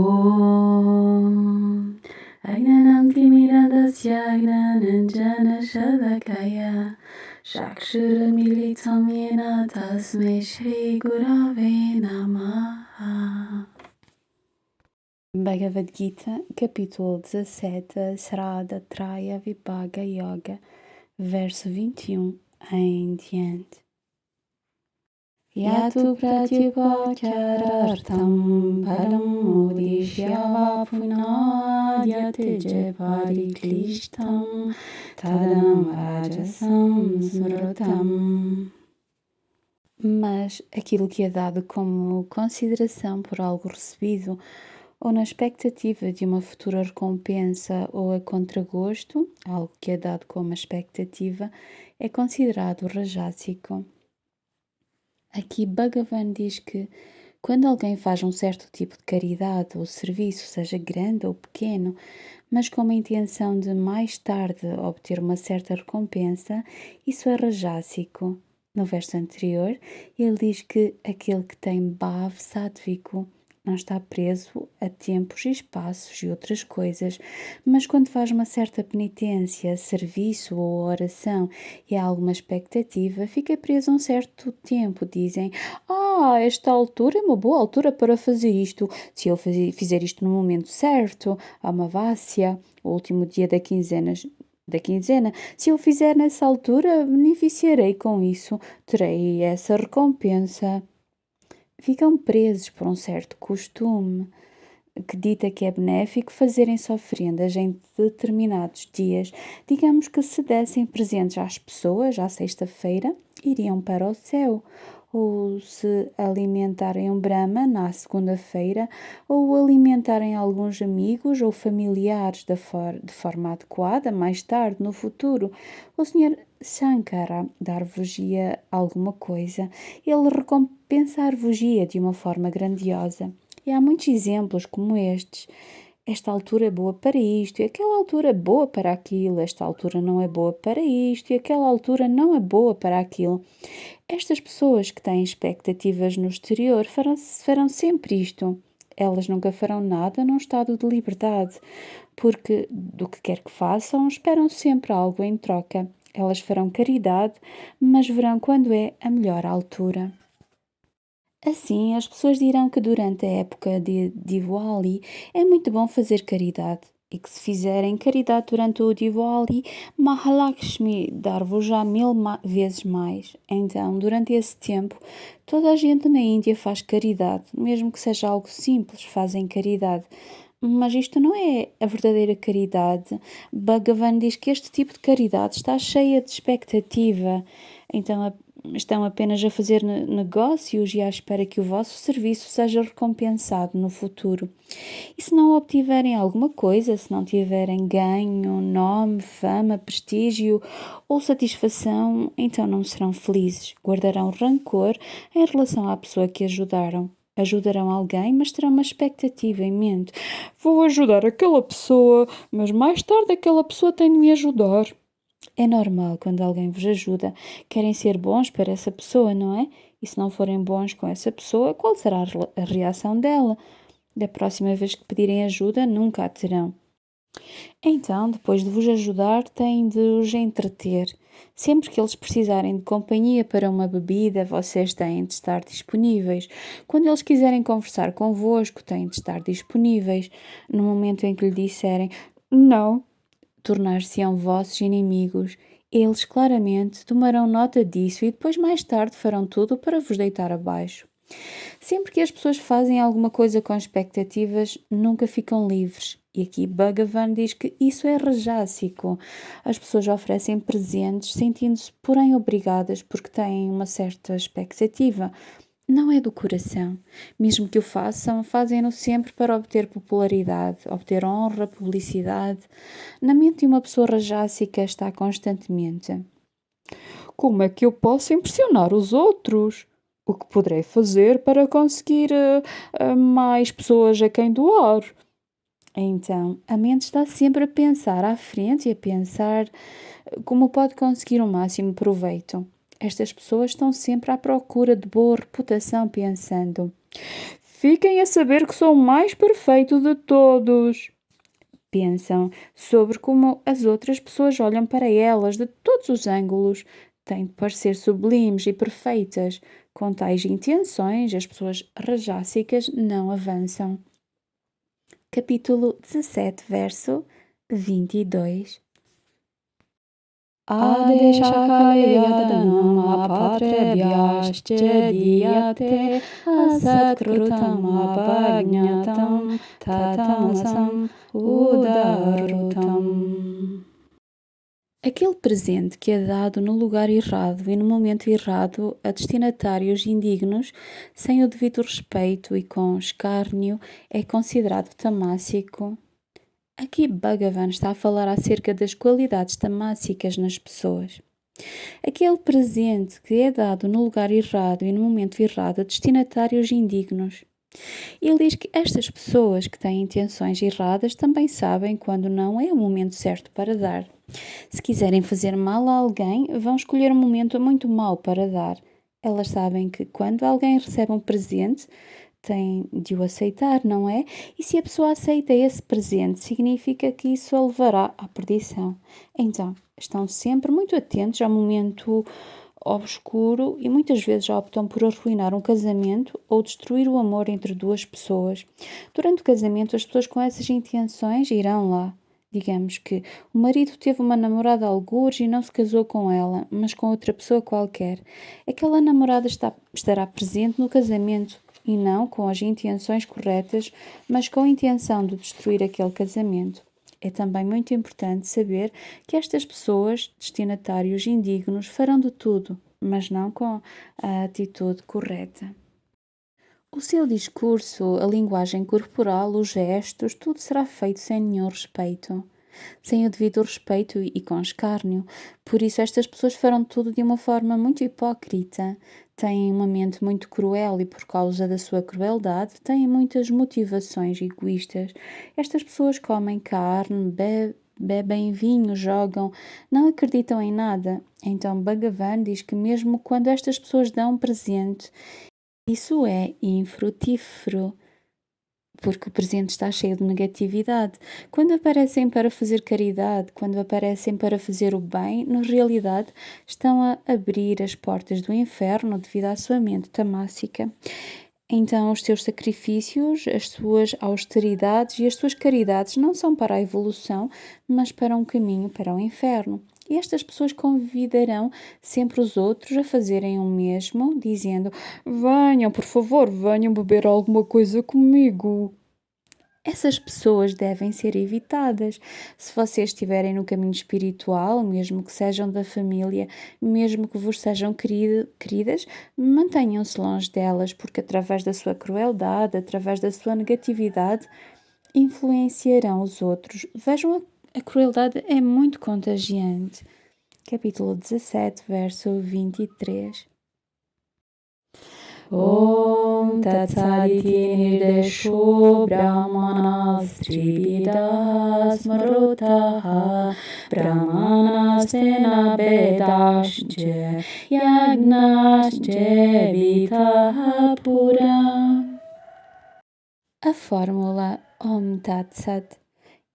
Om Agnanam Timirandasya Gnananjana Shalakaya Chakshuramiलितं Yena Tasmai Shri Gurave Namaha. Bhagavad Gita, capítulo 17, Srada Traya Vibhaga Yoga, verso 21 em diante. Yatu pratyupacarartham param udishyava punadyate jepariklistam tadam rajasam smrutam. Mas aquilo que é dado como consideração por algo recebido ou na expectativa de uma futura recompensa ou a contragosto, algo que é dado como expectativa, é considerado rajásico. Aqui Bhagavan diz que quando alguém faz um certo tipo de caridade ou serviço, seja grande ou pequeno, mas com uma intenção de mais tarde obter uma certa recompensa, isso é rajásico. No verso anterior, ele diz que aquele que tem bhav sátvico não está preso a tempos e espaços e outras coisas, mas quando faz uma certa penitência, serviço ou oração e há alguma expectativa, fica preso um certo tempo. Dizem, esta altura é uma boa altura para fazer isto. Se eu fizer isto no momento certo, a Amavasya, o último dia da quinzena, se eu fizer nessa altura, beneficiarei com isso, terei essa recompensa. Ficam presos por um certo costume que dita que é benéfico fazerem-se ofrendas em determinados dias. Digamos que se dessem presentes às pessoas à sexta-feira, iriam para o céu. Ou se alimentarem um Brahma na segunda-feira, ou alimentarem alguns amigos ou familiares de forma adequada mais tarde, no futuro. O Sr. Shankara dar-vos-ia alguma coisa, ele recompensar-vos-ia de uma forma grandiosa. E há muitos exemplos como estes. Esta altura é boa para isto e aquela altura é boa para aquilo. Esta altura não é boa para isto e aquela altura não é boa para aquilo. Estas pessoas que têm expectativas no exterior farão sempre isto. Elas nunca farão nada num estado de liberdade, porque do que quer que façam, esperam sempre algo em troca. Elas farão caridade, mas verão quando é a melhor altura. Assim, as pessoas dirão que durante a época de Diwali é muito bom fazer caridade e que se fizerem caridade durante o Diwali, Mahalakshmi dar-vos-á 1000 vezes mais. Então, durante esse tempo, toda a gente na Índia faz caridade, mesmo que seja algo simples, fazem caridade. Mas isto não é a verdadeira caridade. Bhagavan diz que este tipo de caridade está cheia de expectativa. Então, estão apenas a fazer negócios e à espera que o vosso serviço seja recompensado no futuro. E se não obtiverem alguma coisa, se não tiverem ganho, nome, fama, prestígio ou satisfação, então não serão felizes. Guardarão rancor em relação à pessoa que ajudaram. Ajudarão alguém, mas terão uma expectativa em mente. Vou ajudar aquela pessoa, mas mais tarde aquela pessoa tem de me ajudar. É normal quando alguém vos ajuda, querem ser bons para essa pessoa, não é? E se não forem bons com essa pessoa, qual será a reação dela? Da próxima vez que pedirem ajuda, nunca a terão. Então, depois de vos ajudar, têm de os entreter. Sempre que eles precisarem de companhia para uma bebida, vocês têm de estar disponíveis. Quando eles quiserem conversar convosco, têm de estar disponíveis. No momento em que lhe disserem não, tornar-se-ão vossos inimigos. Eles claramente tomarão nota disso e depois mais tarde farão tudo para vos deitar abaixo. Sempre que as pessoas fazem alguma coisa com expectativas, nunca ficam livres. E aqui Bhagavan diz que isso é rajásico. As pessoas oferecem presentes sentindo-se, porém, obrigadas porque têm uma certa expectativa. Não é do coração. Mesmo que o façam, fazem-no sempre para obter popularidade, obter honra, publicidade. Na mente de uma pessoa rajásica está constantemente: como é que eu posso impressionar os outros? O que poderei fazer para conseguir mais pessoas a quem doar? Então, a mente está sempre a pensar à frente e a pensar como pode conseguir o máximo proveito. Estas pessoas estão sempre à procura de boa reputação, pensando: fiquem a saber que sou o mais perfeito de todos. Pensam sobre como as outras pessoas olham para elas de todos os ângulos. Têm de parecer sublimes e perfeitas. Com tais intenções, as pessoas rajássicas não avançam. Capítulo 17, verso 22. Adeshakalayadhanam apatrebhyascha diyate asatkrutam apagnatam tatamasam udarutam. Aquele presente que é dado no lugar errado e no momento errado a destinatários indignos, sem o devido respeito e com escárnio, é considerado tamássico. Aqui Bhagavan está a falar acerca das qualidades tamássicas nas pessoas. Aquele presente que é dado no lugar errado e no momento errado a destinatários indignos. Ele diz que estas pessoas que têm intenções erradas também sabem quando não é o momento certo para dar. Se quiserem fazer mal a alguém, vão escolher um momento muito mau para dar. Elas sabem que quando alguém recebe um presente, tem de o aceitar, não é? E se a pessoa aceita esse presente, significa que isso a levará à perdição. Então, estão sempre muito atentos ao momento obscuro e muitas vezes optam por arruinar um casamento ou destruir o amor entre duas pessoas. Durante o casamento, as pessoas com essas intenções irão lá. Digamos que o marido teve uma namorada algures e não se casou com ela, mas com outra pessoa qualquer. Aquela namorada estará presente no casamento e não com as intenções corretas, mas com a intenção de destruir aquele casamento. É também muito importante saber que estas pessoas, destinatários indignos, farão de tudo, mas não com a atitude correta. O seu discurso, a linguagem corporal, os gestos, tudo será feito sem nenhum respeito. Sem o devido respeito e com escárnio. Por isso estas pessoas farão tudo de uma forma muito hipócrita. Têm uma mente muito cruel e por causa da sua crueldade têm muitas motivações egoístas. Estas pessoas comem carne, bebem vinho, jogam, não acreditam em nada. Então Bhagavan diz que mesmo quando estas pessoas dão um presente, isso é infrutífero, porque o presente está cheio de negatividade. Quando aparecem para fazer caridade, quando aparecem para fazer o bem, na realidade estão a abrir as portas do inferno devido à sua mente tamássica. Então, os seus sacrifícios, as suas austeridades e as suas caridades não são para a evolução, mas para um caminho para o inferno. E estas pessoas convidarão sempre os outros a fazerem o mesmo, dizendo: venham, por favor, venham beber alguma coisa comigo. Essas pessoas devem ser evitadas. Se vocês estiverem no caminho espiritual, mesmo que sejam da família, mesmo que vos sejam queridas, mantenham-se longe delas, porque através da sua crueldade, através da sua negatividade, influenciarão os outros. Vejam, a crueldade é muito contagiante. Capítulo 17, verso 23. Om Tat Saditi Nirdesho Brahmanastrividas Marotaha Brahmanastena Bedasche Yagnasche Vitaha Pura. A fórmula Om Tat Sat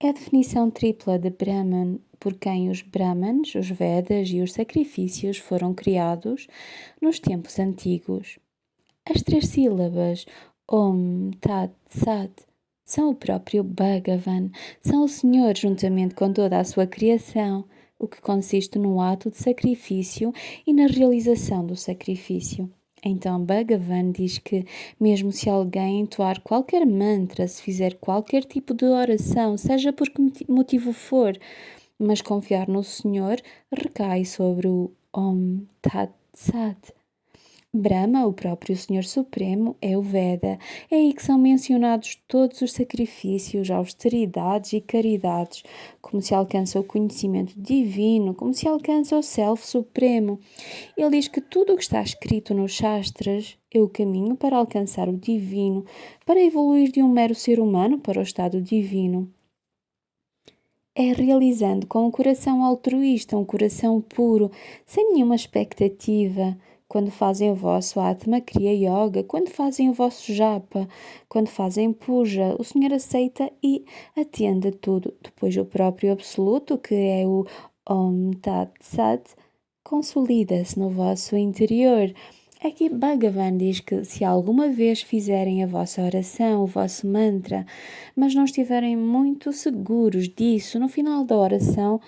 é a definição tripla de Brahman, por quem os Brahmans, os Vedas e os sacrifícios foram criados nos tempos antigos. As 3 sílabas Om Tat Sat são o próprio Bhagavan, são o Senhor juntamente com toda a sua criação, o que consiste no ato de sacrifício e na realização do sacrifício. Então Bhagavan diz que mesmo se alguém entoar qualquer mantra, se fizer qualquer tipo de oração, seja por que motivo for, mas confiar no Senhor, recai sobre o Om Tat Sat. Brahma, o próprio Senhor Supremo, é o Veda. É aí que são mencionados todos os sacrifícios, austeridades e caridades, como se alcança o conhecimento divino, como se alcança o Self Supremo. Ele diz que tudo o que está escrito nos Shastras é o caminho para alcançar o divino, para evoluir de um mero ser humano para o estado divino. É realizando com um coração altruísta, um coração puro, sem nenhuma expectativa, quando fazem o vosso Atma Kriya Yoga, quando fazem o vosso japa, quando fazem puja, o Senhor aceita e atende a tudo. Depois o próprio Absoluto, que é o Om Tat Sat, consolida-se no vosso interior. Aqui Bhagavan diz que se alguma vez fizerem a vossa oração, o vosso mantra, mas não estiverem muito seguros disso, no final da oração,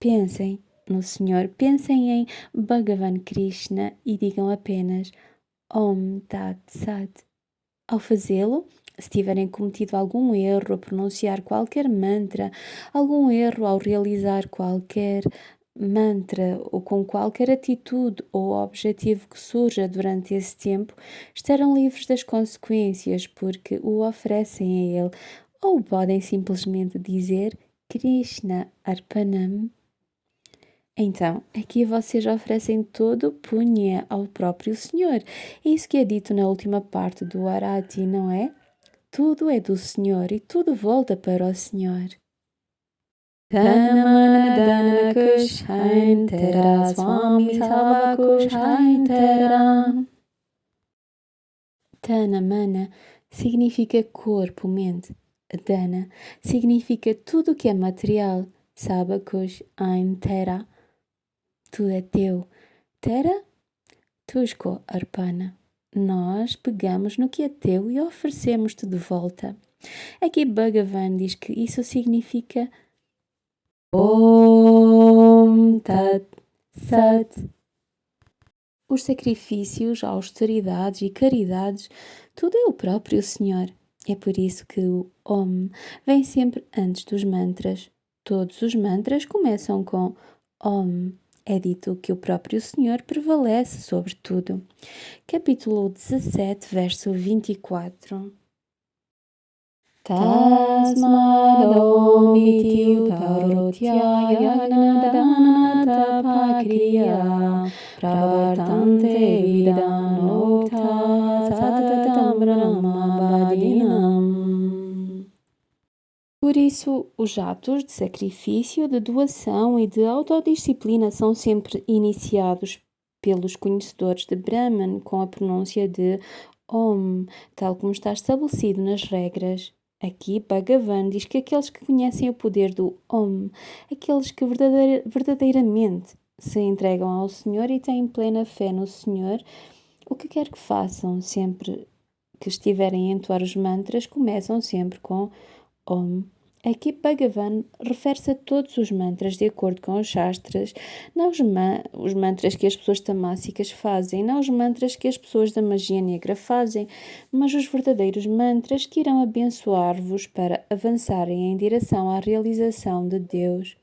pensem no Senhor, pensem em Bhagavan Krishna e digam apenas Om Tat Sat. Ao fazê-lo, se tiverem cometido algum erro a pronunciar qualquer mantra, algum erro ao realizar qualquer mantra ou com qualquer atitude ou objetivo que surja durante esse tempo, estarão livres das consequências porque o oferecem a ele, ou podem simplesmente dizer Krishna Arpanam. Então, aqui vocês oferecem todo o punya ao próprio Senhor. É isso que é dito na última parte do Arati, não é? Tudo é do Senhor e tudo volta para o Senhor. Tanamana Dana Kushain Tera Swami Sava Kushain Tera. Tanamana significa corpo, mente. Dana significa tudo que é material. Sava Kushain Tera. Tudo é teu. Tera, Tushko Arpana. Nós pegamos no que é teu e oferecemos-te de volta. Aqui Bhagavan diz que isso significa Om Tat Sat. Os sacrifícios, austeridades e caridades, tudo é o próprio Senhor. É por isso que o Om vem sempre antes dos mantras. Todos os mantras começam com Om. É dito que o próprio Senhor prevalece sobre tudo. Capítulo 17, verso 24. Tasmadom-iti utarotyayana-dana-tapakriya pravartante vidano-okta satatam brahma-badinam. Por isso, os atos de sacrifício, de doação e de autodisciplina são sempre iniciados pelos conhecedores de Brahman com a pronúncia de Om, tal como está estabelecido nas regras. Aqui, Bhagavan diz que aqueles que conhecem o poder do Om, aqueles que verdadeiramente se entregam ao Senhor e têm plena fé no Senhor, o que quer que façam, sempre que estiverem a entoar os mantras, começam sempre com Om. Aqui Bhagavan refere-se a todos os mantras de acordo com os Shastras, não os mantras que as pessoas tamássicas fazem, não os mantras que as pessoas da magia negra fazem, mas os verdadeiros mantras que irão abençoar-vos para avançarem em direção à realização de Deus.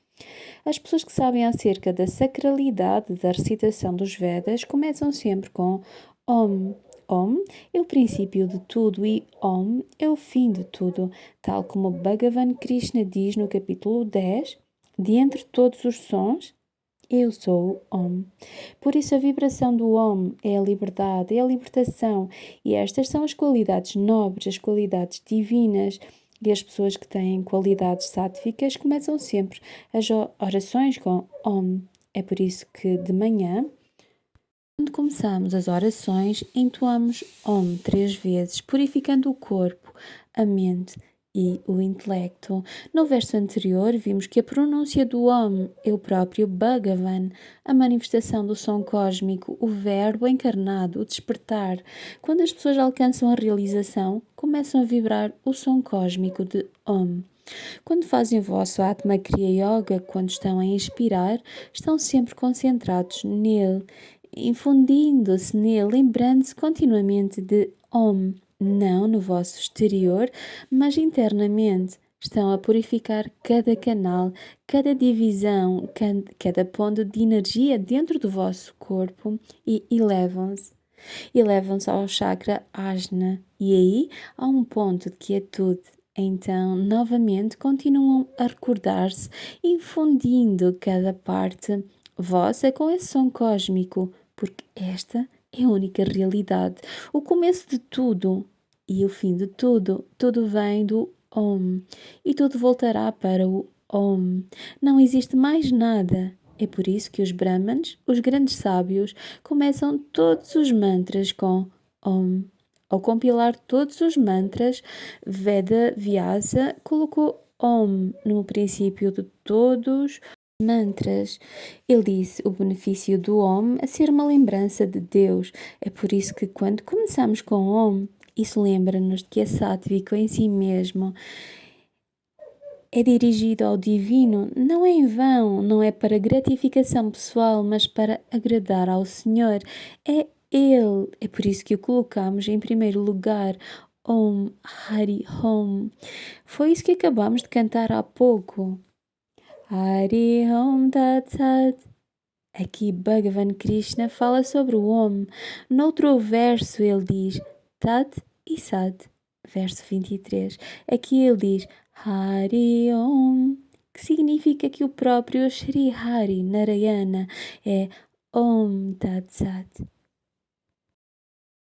As pessoas que sabem acerca da sacralidade da recitação dos Vedas começam sempre com Om. Om é o princípio de tudo e Om é o fim de tudo, tal como Bhagavan Krishna diz no capítulo 10, de entre todos os sons, eu sou o Om. Por isso a vibração do Om é a liberdade, é a libertação, e estas são as qualidades nobres, as qualidades divinas. E as pessoas que têm qualidades sáttvicas começam sempre as orações com Om. É por isso que de manhã, quando começamos as orações, entoamos Om 3 vezes, purificando o corpo, a mente e o intelecto. No verso anterior, vimos que a pronúncia do Om é o próprio Bhagavan, a manifestação do som cósmico, o verbo encarnado, o despertar. Quando as pessoas alcançam a realização, começam a vibrar o som cósmico de Om. Quando fazem o vosso Atma Kriya Yoga, quando estão a inspirar, estão sempre concentrados nele, infundindo-se nele, lembrando-se continuamente de Om, não no vosso exterior, mas internamente. Estão a purificar cada canal, cada divisão, cada ponto de energia dentro do vosso corpo e elevam-se. Elevam-se ao chakra Ajna e aí há um ponto de quietude. Então, novamente, continuam a recordar-se, infundindo cada parte vossa com esse som cósmico, porque esta é a única realidade, o começo de tudo e o fim de tudo. Tudo vem do Om e tudo voltará para o Om. Não existe mais nada É por isso que os Brahmanes, os grandes sábios, começam todos os mantras com Om. Ao compilar todos os mantras, Veda Vyasa colocou Om no princípio de todos os mantras. Ele disse o benefício do Om a ser uma lembrança de Deus. É por isso que quando começamos com Om, isso lembra-nos de que é sáttvico em si mesmo, é dirigido ao divino, não é em vão, não é para gratificação pessoal, mas para agradar ao Senhor. É Ele. É por isso que o colocamos em primeiro lugar. Om Hari Om. Foi isso que acabamos de cantar há pouco. Hari Om Tat Sat. Aqui Bhagavan Krishna fala sobre o Om. Noutro verso ele diz Tat e Sat. Verso 23. Aqui ele diz Hari Om, que significa que o próprio Shri Hari Narayana é Om Tat Sat.